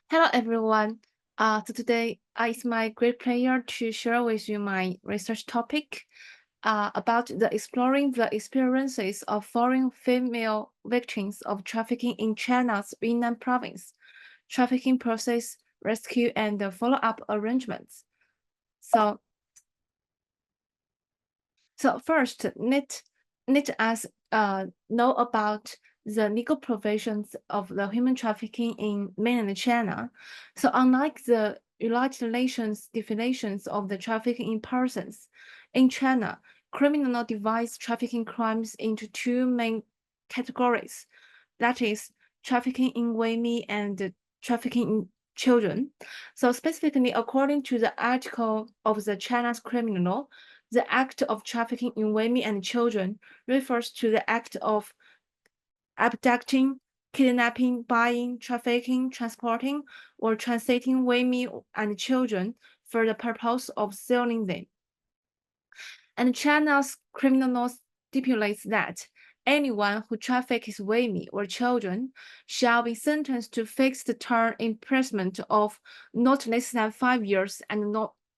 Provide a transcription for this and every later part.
Hello, everyone. So today it's my great pleasure to share with you my research topic about exploring the experiences of foreign female victims of trafficking in China's Yunnan province, trafficking process, rescue, and follow-up arrangements. So first, let us know about the legal provisions of the human trafficking in mainland China. So unlike the United Nations definitions of the trafficking in persons, in China, criminal law divides trafficking crimes into two main categories. That is, trafficking in women and trafficking in children. So specifically, according to the article of the China's criminal law, the act of trafficking in women and children refers to the act of abducting, kidnapping, buying, trafficking, transporting, or translating women and children for the purpose of selling them. And China's criminal law stipulates that anyone who traffics women or children shall be sentenced to fixed term imprisonment of not less than 5 years and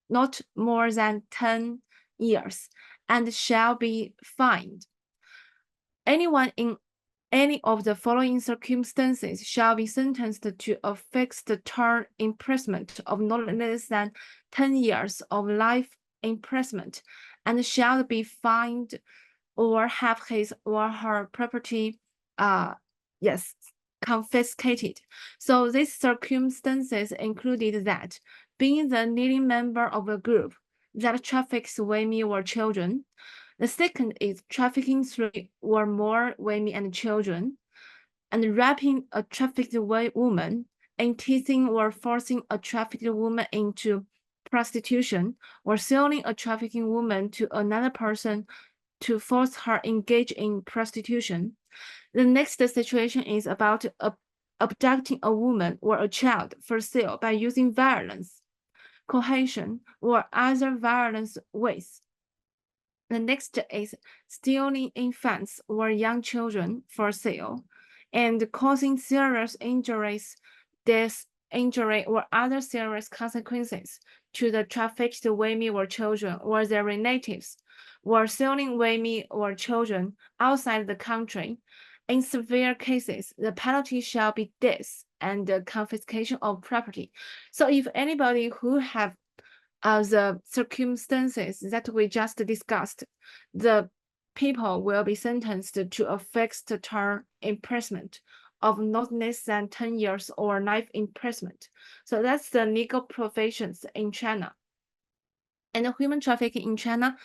not more than 10 years, and shall be fined. Anyone in any of the following circumstances shall be sentenced to a fixed term imprisonment of not less than 10 years of life imprisonment, and shall be fined or have his or her property, confiscated. So these circumstances included that being the leading member of a group that traffics women or children. The second is trafficking three or more women and children, and raping a trafficked woman, enticing or forcing a trafficked woman into prostitution, or selling a trafficking woman to another person to force her engage in prostitution. The next situation is about abducting a woman or a child for sale by using violence, coercion, or other violence ways. The next is stealing infants or young children for sale and causing serious injuries, death, injury, or other serious consequences to the trafficked women or children or their relatives, or selling women or children outside the country. In severe cases, the penalty shall be death and the confiscation of property. So if anybody who have the circumstances that we just discussed, the people will be sentenced to a fixed term imprisonment of not less than 10 years or life imprisonment. So that's the legal provisions in China. And the human trafficking in China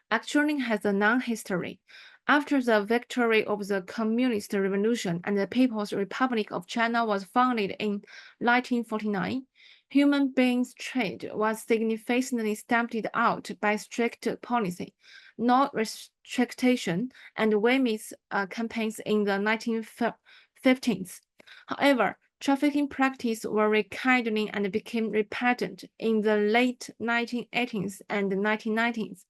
actually has a long history. After the victory of the Communist Revolution and the People's Republic of China was founded in 1949, human beings trade was significantly stamped out by strict policy, no restriction, and women's campaigns in the 1950s. However, trafficking practices were rekindling and became repentant in the late 1980s and 1990s,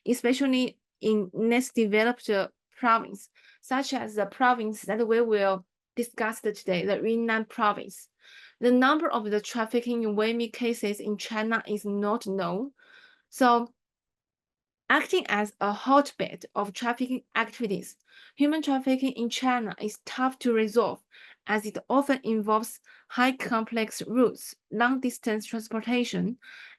especially in less developed provinces, such as the province that we will discuss today, the Yunnan province. The number of the trafficking in women cases in China is not known. So, acting as a hotbed of trafficking activities, human trafficking in China is tough to resolve as it often involves high complex routes, long-distance transportation,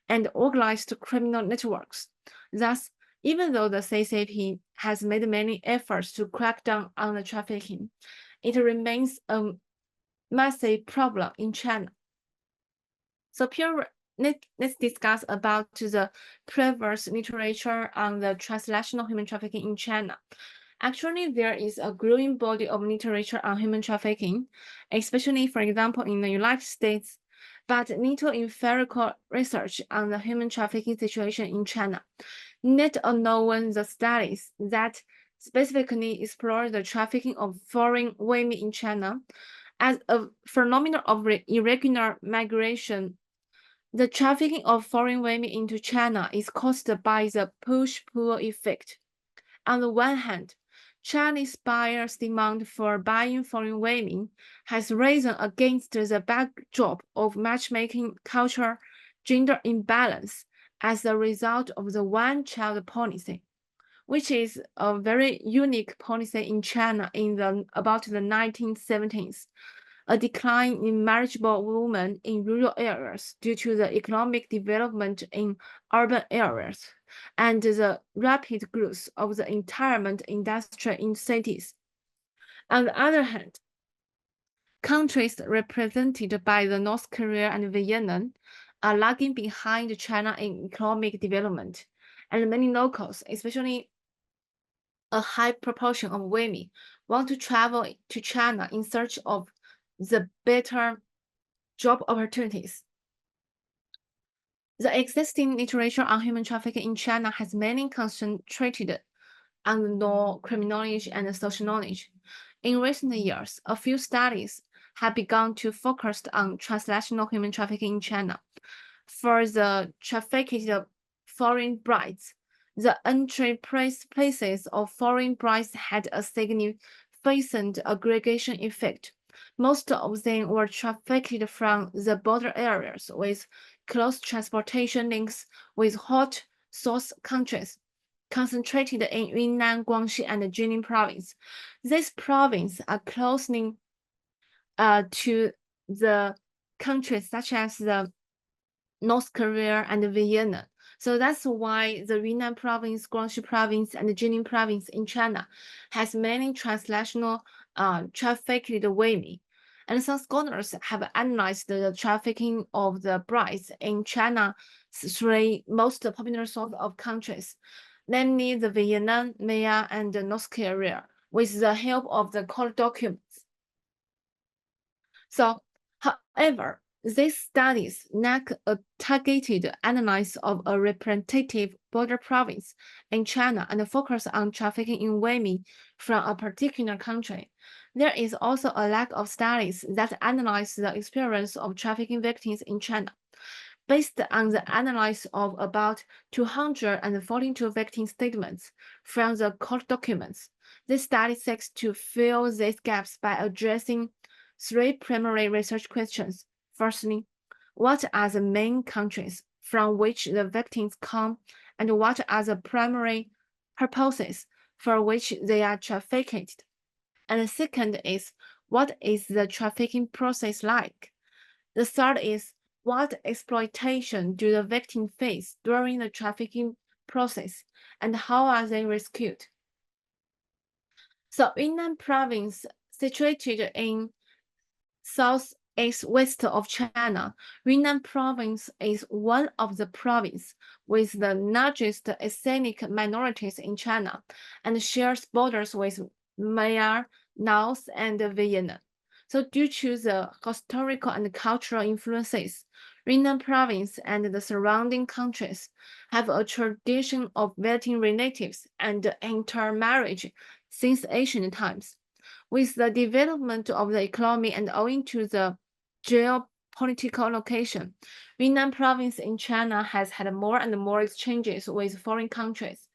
and organized criminal networks. Thus, even though the CCP has made many efforts to crack down on the trafficking, it remains a massive problem in China. So let's discuss about the previous literature on the transnational human trafficking in China. Actually, there is a growing body of literature on human trafficking, especially, for example, in the United States, but little empirical research on the human trafficking situation in China. Let alone the studies that specifically explore the trafficking of foreign women in China as a phenomenon of irregular migration. The trafficking of foreign women into China is caused by the push-pull effect. On the one hand, Chinese buyers' demand for buying foreign women has risen against the backdrop of matchmaking culture, gender imbalance as a result of the one-child policy, which is a very unique policy in China in about the 1970s. A decline in marriageable women in rural areas due to the economic development in urban areas, and the rapid growth of the retirement industry in cities. On the other hand, countries represented by the North Korea and Vietnam are lagging behind China in economic development, and many locals, especially a high proportion of women, want to travel to China in search of the better job opportunities. The existing literature on human trafficking in China has mainly concentrated on law, criminology, and social knowledge. In recent years, a few studies have begun to focus on transnational human trafficking in China. For the trafficked foreign brides, the entry places of foreign brides had a significant aggregation effect. Most of them were trafficked from the border areas with close transportation links with hot source countries, concentrated in Yunnan, Guangxi, and Jilin province. These provinces are closely to the countries such as the North Korea and Vietnam. So that's why the Yunnan province, Guangxi province, and Jilin province in China has many transnational trafficked women. And some scholars have analyzed the trafficking of the brides in China's three most popular sort of countries, namely the Vietnam, Myanmar, and North Korea, with the help of the court documents. So, however, these studies lack a targeted analysis of a representative border province in China and focus on trafficking in women from a particular country. There is also a lack of studies that analyze the experience of trafficking victims in China. Based on the analysis of about 242 victim statements from the court documents, this study seeks to fill these gaps by addressing three primary research questions. Firstly, what are the main countries from which the victims come, and what are the primary purposes for which they are trafficked? And the second is, what is the trafficking process like? The third is, what exploitation do the victims face during the trafficking process, and how are they rescued? So Yunnan province, situated in southeast west of China, Yunnan province is one of the provinces with the largest ethnic minorities in China and shares borders with Myanmar, Laos, and Vietnam. So due to the historical and cultural influences, Yunnan province and the surrounding countries have a tradition of vetting relatives and intermarriage since ancient times. With the development of the economy and owing to the geopolitical location, Yunnan province in China has had more and more exchanges with foreign countries.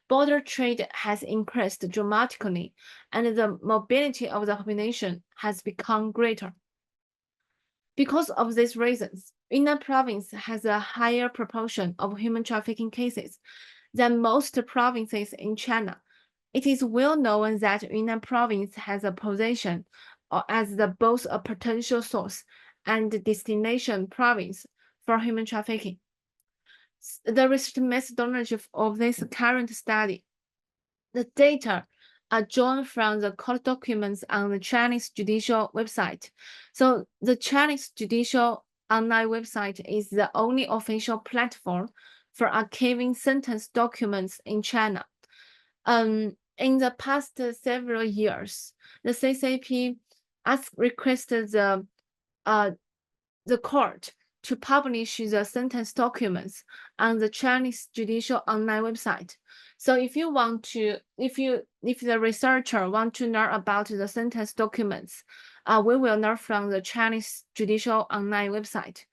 Border trade has increased dramatically, and the mobility of the population has become greater. Because of these reasons, Yunnan province has a higher proportion of human trafficking cases than most provinces in China. It is well known that Yunnan province has a position as both a potential source and destination province for human trafficking. The research methodology of this current study, the data are drawn from the court documents on the Chinese judicial website. So the Chinese judicial online website is the only official platform for archiving sentence documents in China. In the past several years, the CCP has requested the court to publish the sentence documents on the Chinese judicial online website. So if the researcher want to learn about the sentence documents, we will learn from the Chinese judicial online website.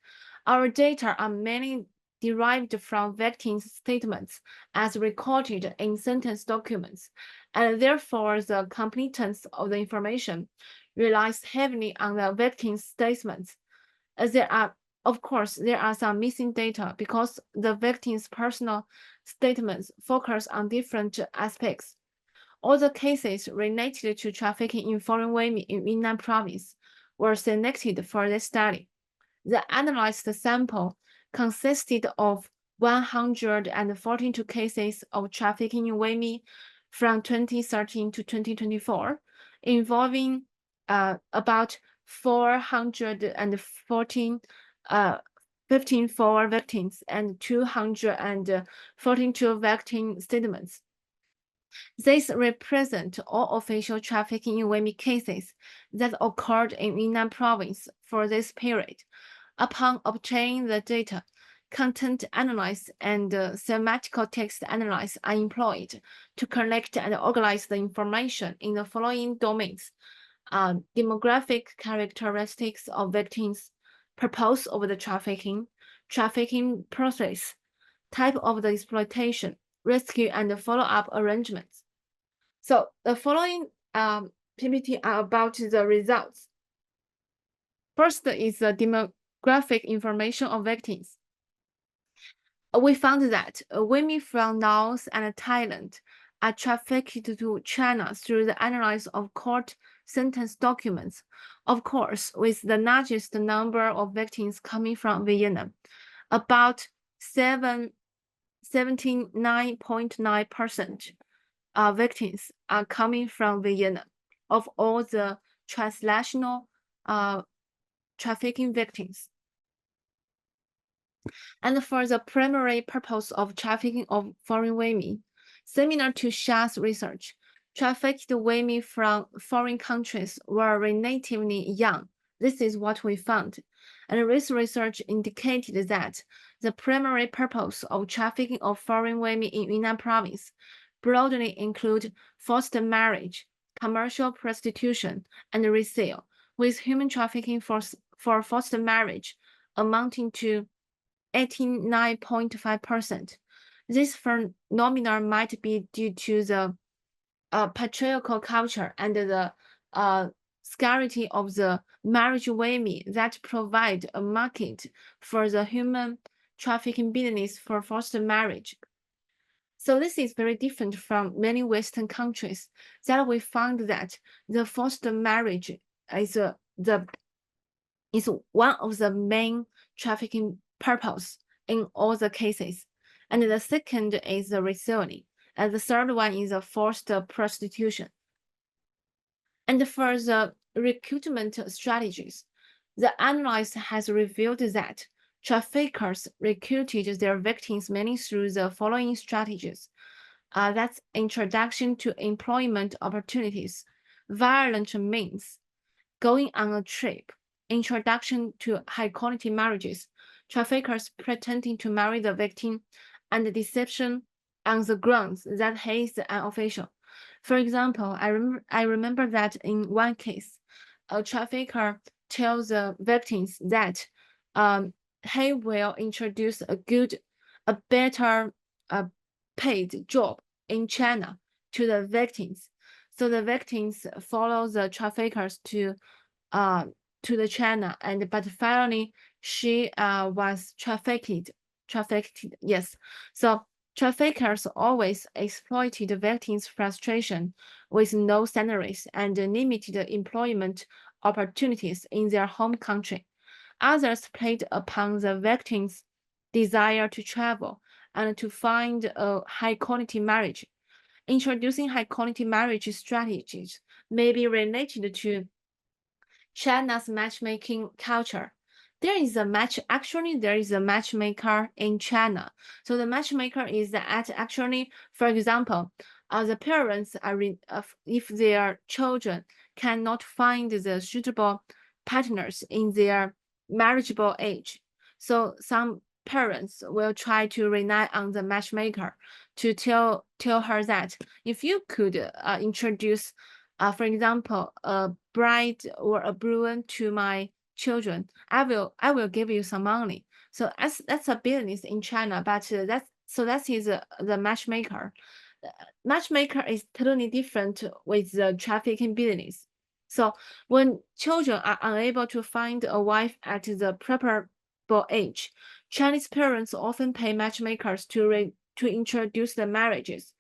Our data are mainly derived from victims' statements as recorded in sentence documents, and therefore the completeness of the information relies heavily on the victim's statements. Of course, there are some missing data because the victim's personal statements focus on different aspects. All the cases related to trafficking in foreign women in Yunnan province were selected for this study. The analyzed sample consisted of 142 cases of trafficking in women from 2013 to 2024, involving about 414 54 victims and 242 victim statements. These represent all official trafficking in women cases that occurred in Yunnan province for this period. Upon obtaining the data, content analysis and semantical text analysis are employed to collect and organize the information in the following domains: demographic characteristics of victims, purpose of the trafficking process, type of the exploitation, rescue and follow-up arrangements. So the following PPT are about the results. First is the demographic information of victims. We found that women from Laos and Thailand are trafficked to China through the analysis of court sentence documents, of course, with the largest number of victims coming from Vietnam. About 79.9% victims are coming from Vietnam of all the transnational trafficking victims. And for the primary purpose of trafficking of foreign women, similar to Shah's research, trafficked women from foreign countries were relatively young. This is what we found. And this research indicated that the primary purpose of trafficking of foreign women in Yunnan province broadly include forced marriage, commercial prostitution, and resale, with human trafficking for forced marriage amounting to 89.5%. This phenomenon might be due to the patriarchal culture and the scarcity of the marriage women that provide a market for the human trafficking business for forced marriage. So this is very different from many Western countries that we found that the forced marriage is one of the main trafficking purpose in all the cases. And the second is the reselling. And the third one is the forced prostitution. And for the recruitment strategies, the analysis has revealed that traffickers recruited their victims mainly through the following strategies. That's introduction to employment opportunities, violent means, going on a trip, introduction to high-quality marriages, traffickers pretending to marry the victim, and deception on the grounds that he is an official. For example, I remember that in one case, a trafficker tells the victims that he will introduce a better paid job in China to the victims. So the victims follow the traffickers to the China, but finally she was trafficked. Yes. So traffickers always exploited the victims' frustration with no salaries and limited employment opportunities in their home country. Others played upon the victims' desire to travel and to find a high-quality marriage. Introducing high-quality marriage strategies may be related to China's matchmaking culture. There is a matchmaker in China. So the matchmaker is that actually, for example, the parents are if their children cannot find the suitable partners in their marriageable age, so some parents will try to rely on the matchmaker to tell her that if you could introduce, for example, a bride or a groom to my children, I will give you some money. So that's a business in China, but that is the matchmaker. Matchmaker is totally different with the trafficking business. So when children are unable to find a wife at the proper age, Chinese parents often pay matchmakers to introduce the marriages.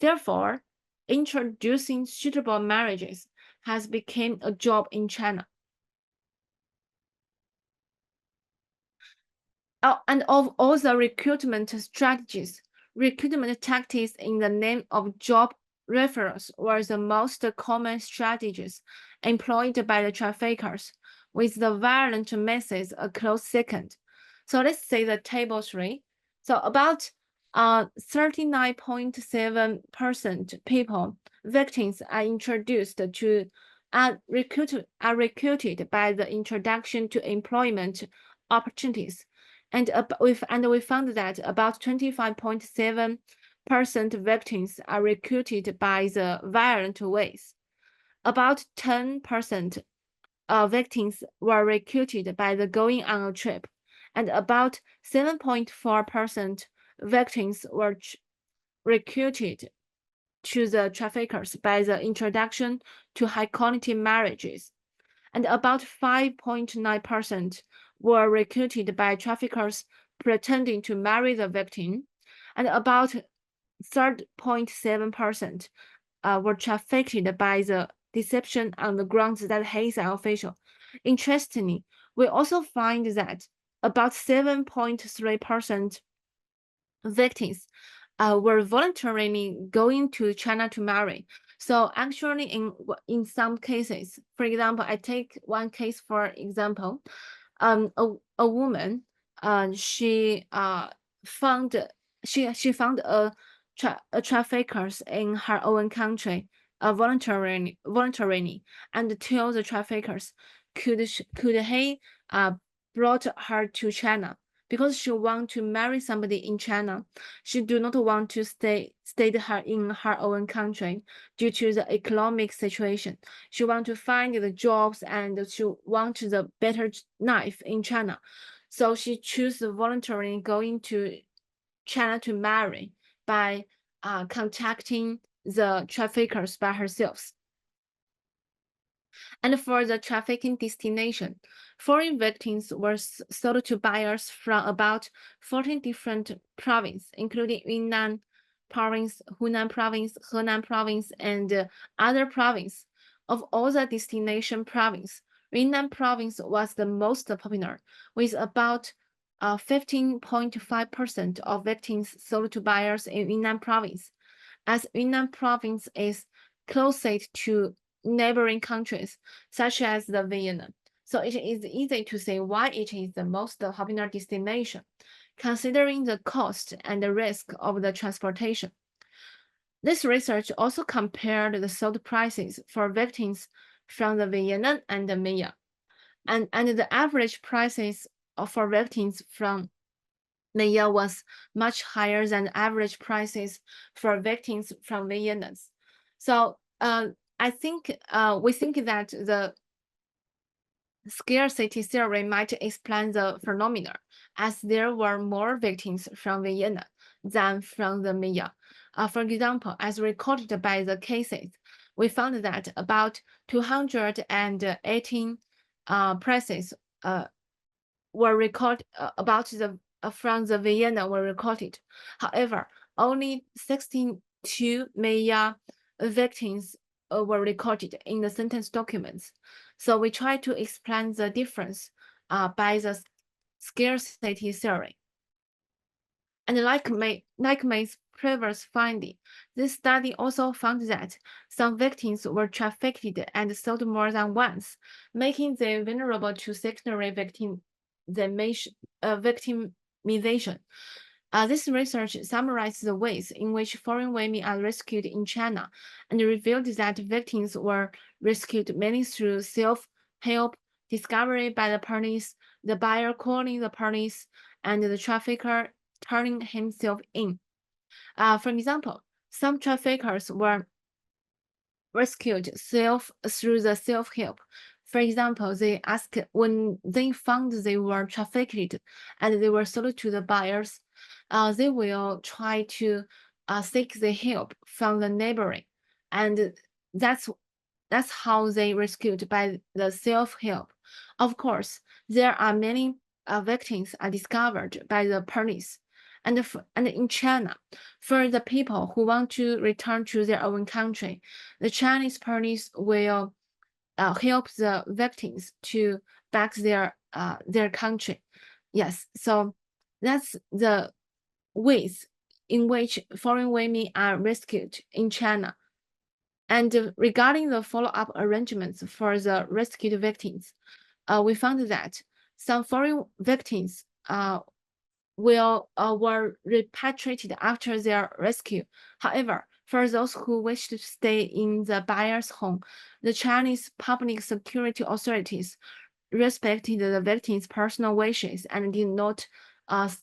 Therefore, introducing suitable marriages has become a job in China. Oh, and of all the recruitment strategies, recruitment tactics in the name of job referrals were the most common strategies employed by the traffickers, with the violent methods a close second. So let's say the table three. So about 39.7% people, victims are introduced to are recruited by the introduction to employment opportunities we found that about 25.7% victims are recruited by the violent ways. About 10% victims were recruited by the going on a trip, and about 7.4% victims were recruited to the traffickers by the introduction to high quality marriages, and about 5.9% were recruited by traffickers pretending to marry the victim, and about 3.7% were trafficked by the deception on the grounds that he is an official. Interestingly, we also find that about 7.3% victims were voluntarily going to China to marry. So actually, in some cases, for example, I take one case for example, a woman, she found she found a traffickers in her own country, voluntarily, and tell the traffickers could he brought her to China because she want to marry somebody in China. She do not want to stay her in her own country due to the economic situation. She want to find the jobs and she want the better life in China. So she choose voluntarily going to China to marry by contacting the traffickers by herself. And for the trafficking destination, foreign victims were sold to buyers from about 14 different provinces, including Yunnan province, Hunan province, Henan province, and other provinces. Of all the destination provinces, Yunnan province was the most popular, with about 15.5% of victims sold to buyers in Yunnan province. As Yunnan province is closest to neighboring countries, such as the Vietnam. So it is easy to see why it is the most popular destination, considering the cost and the risk of the transportation. This research also compared the sold prices for victims from the Vietnam and the Maya, and the average prices for victims from Maya was much higher than average prices for victims from Vietnam. So I think we think that the scarcity theory might explain the phenomena, as there were more victims from Vienna than from the Maya. For example, as recorded by the cases, we found that about 218 prices were recorded about the from the Vienna were recorded. However, only 62 Maya victims were recorded in the sentence documents. So we try to explain the difference by the scarcity theory. And like May's previous finding, this study also found that some victims were trafficked and sold more than once, making them vulnerable to secondary victimization. This research summarized the ways in which foreign women are rescued in China and revealed that victims were rescued mainly through self-help, discovery by the police, the buyer calling the police, and the trafficker turning himself in. For example, some traffickers were rescued through the self-help For example, they ask when they found they were trafficked and they were sold to the buyers, they will try to seek the help from the neighboring, and that's how they rescued by the self-help. Of course, there are many victims are discovered by the police. And in China, for the people who want to return to their own country, the Chinese police will help the victims to back their country. Yes, so that's the ways in which foreign women are rescued in China. And regarding the follow-up arrangements for the rescued victims, we found that some foreign victims were repatriated after their rescue. However, for those who wish to stay in the buyer's home, the Chinese public security authorities respected the victims' personal wishes and did not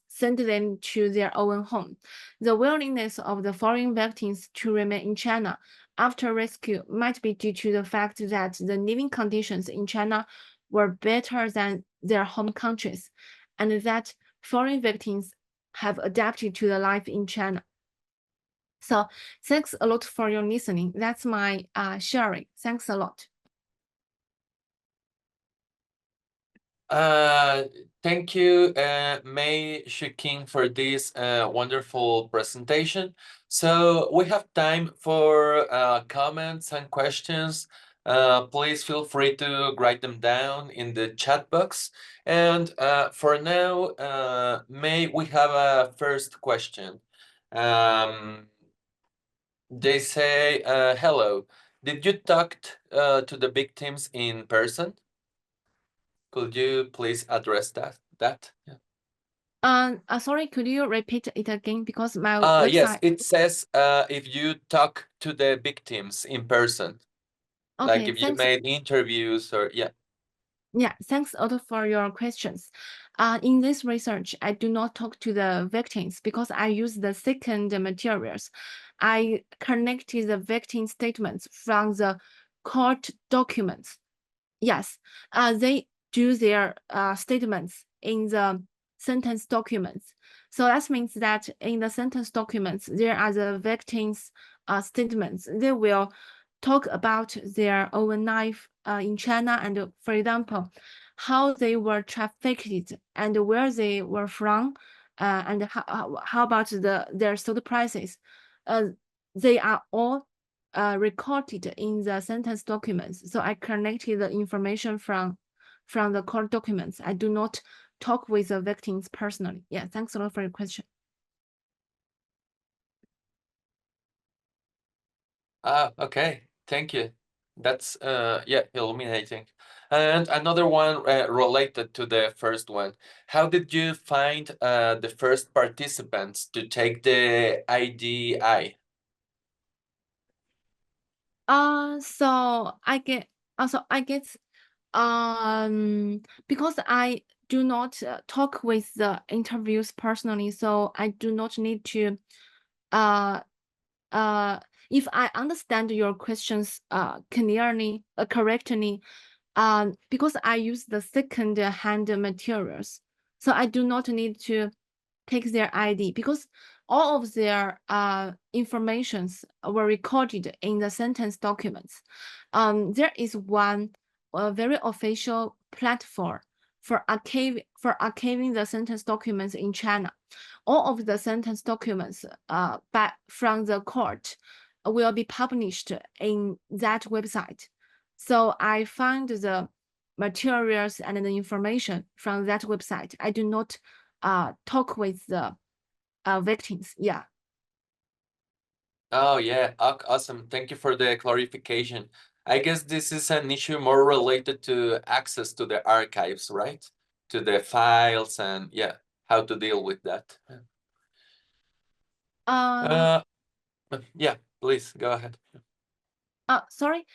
send them to their own home. The willingness of the foreign victims to remain in China after rescue might be due to the fact that the living conditions in China were better than their home countries, and that foreign victims have adapted to the life in China. So thanks a lot for your listening. That's my sharing. Thanks a lot. Thank you, Mei Shiking, for this wonderful presentation. So we have time for comments and questions. Please feel free to write them down in the chat box. And for now, May, we have a first question. They say, hello, did you talk to the victims in person? Could you please address that? Yeah. Sorry, could you repeat it again? Because my Yes, website. it says if you talk to the victims in person, like Okay, if you thanks. made interviews or yeah. Yeah, thanks Otto for your questions. In this research, I do not talk to the victims because I use the second materials. I connected the victim statements from the court documents. Yes, they do their statements in the sentence documents. So that means that in the sentence documents, there are the victims' statements. They will talk about their own life in China and, for example, how they were trafficked and where they were from, and how about their sold prices. They are all recorded in the sentence documents. So I connected the information from the court documents. I do not talk with the victims personally. Yeah, thanks a lot for your question. Okay, thank you. That's yeah, illuminating. And another one related to the first one. How did you find the first participants to take the IDI? So I guess because I do not talk with the interviews personally, so I do not need to uh if I understand your questions clearly correctly, because I use the second hand materials, so I do not need to take their ID because all of their informations were recorded in the sentence documents. There is one very official platform for archiving the sentence documents in China. All of the sentence documents from the court will be published in that website. So I find the materials and the information from that website. I do not talk with the victims. Yeah. Oh yeah, awesome. Thank you for the clarification. I guess this is an issue more related to access to the archives, right? To the files and yeah, how to deal with that. Uh, Yeah, please go ahead. Sorry.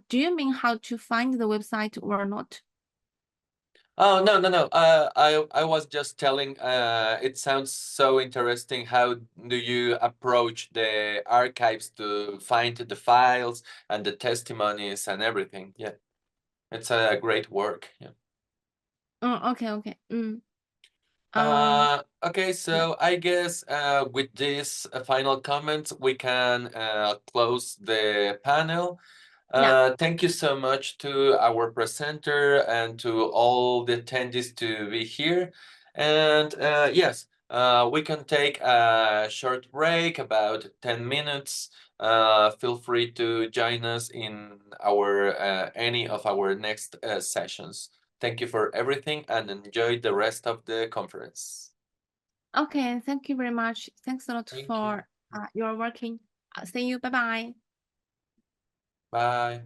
Do you mean how to find the website or not? Oh, no, no, no. I was just telling, it sounds so interesting. How do you approach the archives to find the files and the testimonies and everything? Yeah. It's a great work. Yeah. Okay, okay. Um, Okay, yeah, so I guess with this final comment, we can close the panel. yeah. Thank you so much to our presenter and to all the attendees to be here. And yes, we can take a short break, about 10 minutes. Feel free to join us in our any of our next sessions. Thank you for everything and enjoy the rest of the conference. Okay, thank you very much. Thanks a lot Thank you. for your working. See you. Bye bye. Bye.